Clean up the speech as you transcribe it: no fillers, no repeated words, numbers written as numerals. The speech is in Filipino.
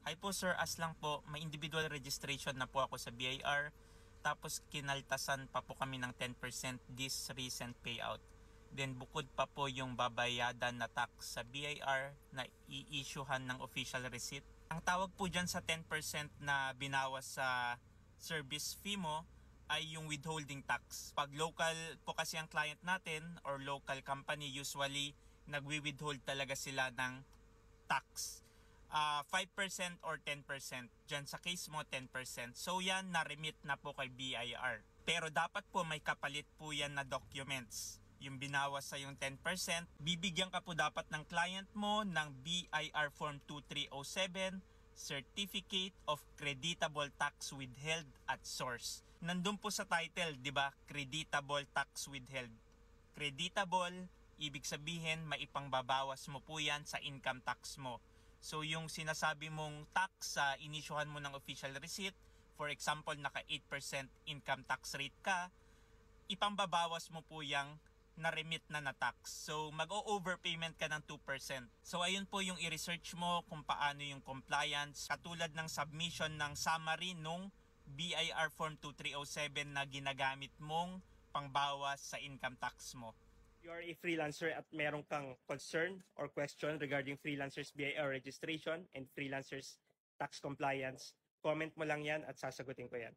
Hi po sir, as lang po, may individual registration na po ako sa BIR. Tapos kinaltasan pa po kami ng 10% this recent payout. Then bukod pa po yung babayadan na tax sa BIR na i-issuehan ng official receipt. Ang tawag po dyan sa 10% na binawas sa service fee mo ay yung withholding tax. Pag local po kasi ang client natin or local company, usually nagwi-withhold talaga sila ng tax. 5% or 10%. Diyan sa case mo, 10%. So yan, na-remit na po kay BIR. Pero dapat po may kapalit po yan na documents. Yung binawas sa yung 10%, bibigyan ka po dapat ng client mo ng BIR Form 2307, Certificate of Creditable Tax Withheld at Source. Nandun po sa title, di ba? Creditable Tax Withheld. Creditable, ibig sabihin, maipangbabawas mo po yan sa income tax mo. So yung sinasabi mong tax sa inisyuhan mo ng official receipt, for example, naka 8% income tax rate ka, ipambabawas mo po yung na-remit na tax. So mag-o-overpayment ka ng 2%. So ayun po yung i-research mo kung paano yung compliance, katulad ng submission ng summary nung BIR Form 2307 na ginagamit mong pangbawas sa income tax mo. You are a freelancer at meron kang concern or question regarding freelancers BIR registration and freelancers tax compliance, comment mo lang yan at sasagutin ko yan.